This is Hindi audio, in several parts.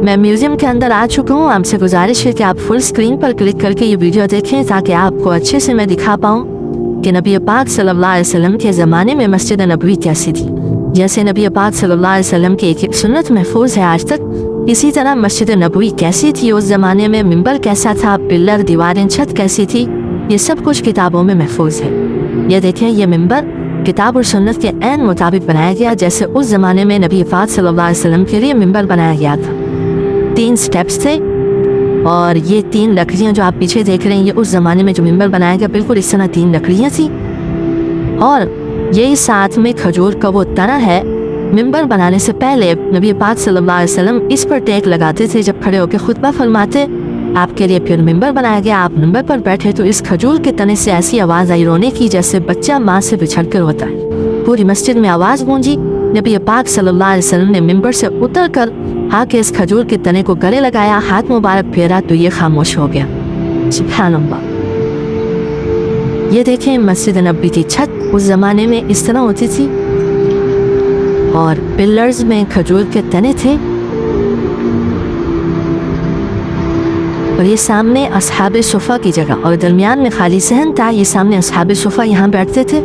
मैं म्यूजियम के अंदर आ चुका हूँ। आपसे गुजारिश है कि आप फुल स्क्रीन पर क्लिक करके ये वीडियो देखें ताकि आपको अच्छे से मैं दिखा पाऊँ कि नबी पाक सल्लल्लाहु अलैहि वसल्लम के ज़माने में मस्जिद नबवी कैसी थी। जैसे नबी पाक सल्लल्लाहु अलैहि वसल्लम की एक सुन्नत महफूज है आज तक, इसी तरह मस्जिद नबवी कैसी थी उस ज़माने में, मिंबर कैसा था, पिलर, दीवारें, छत कैसी थी, ये सब कुछ किताबों में महफूज है। ये देखें, ये मिंबर किताब और सुन्नत के ऐन मुताबिक बनाया गया जैसे उस ज़माने में नबी पाक सल्लल्लाहु अलैहि वसल्लम के लिए मिंबर बनाया गया था। 3 स्टेप्स थे और ये 3 लकड़ियाँ जो आप पीछे देख रहे हैं, ये उस ज़माने में जो मिंबर बनाया गया बिल्कुल इस तरह 3 लकड़ियाँ थी। और यही साथ में खजूर का वो तना है। मिंबर बनाने से पहले नबी पाक सल्लल्लाहु अलैहि वसल्लम इस पर टेक लगाते थे जब खड़े होकर खुतबा फरमाते। आपके लिए फिर मिंबर बनाया गया, आप मिंबर पर बैठे तो इस खजूर के तने से ऐसी आवाज़ आई रोने की जैसे बच्चा माँ से बिछड़ कर होता है। पूरी मस्जिद में आवाज़ गूंजी। नबी पाक सल्लल्लाहु अलैहि वसल्लम ने मिंबर से उतर कर आके इस खजूर के तने को गले लगाया, हाथ मुबारक फेरा तो ये खामोश हो गया। सुभान अल्लाह। ये देखें, मस्जिद नबवी की छत उस ज़माने में इस तरह होती थी और पिलर्स में खजूर के तने थे। और ये सामने असहाबे सुफ़ा की जगह और दरमियान में खाली सहन था। ये सामने असहाबे सुफ़ा यहाँ बैठते थे।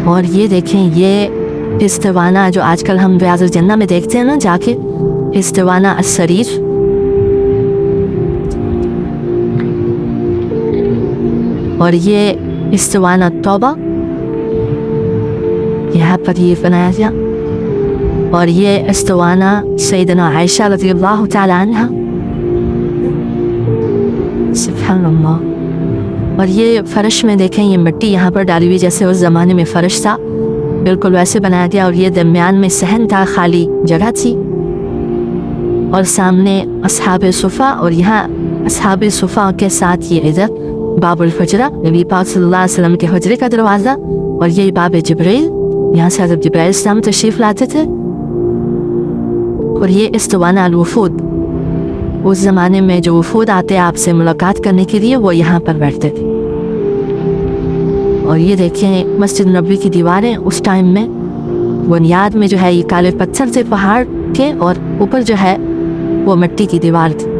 और ये देखें, ये इस्तिवाना जो आजकल हम रियाज़ुल जन्नह में देखते हैं ना जाके, इस्तिवाना अस्सरीर, और ये इस्तिवाना तौबा यहाँ पर ये बनाया गया। और ये इस्तिवाना सैयदना आयशा रज़ियल्लाहु ताला अन्हा। सुभान अल्लाह। और ये फर्श में देखें, ये मिट्टी यहाँ पर डाली हुई जैसे उस ज़माने में फ़र्श था, बिल्कुल वैसे बनाया गया। और ये दरमियान में सहन था, खाली जगह थी और सामने असहाबे सुफ़ा और यहाँ असहाबे सुफ़ा के साथ ये इधर बाबुल फजरा, नबी पाक सल्लल्लाहु अलैहि वसल्लम के हजरे का दरवाज़ा, और ये बाब जिब्रील, यहाँ से हज़रत जिब्राइल इस्लाम तशरीफ़ लाते थे। और ये इस्तिवाना अल-वुफूद, उस ज़माने में जो वफूद आते आपसे मुलाकात करने के लिए वो यहाँ पर बैठते थे। और ये देखें, मस्जिद नबवी की दीवारें उस टाइम में बुनियाद में जो है ये काले पत्थर से पहाड़ के और ऊपर जो है वो मिट्टी की दीवार थी।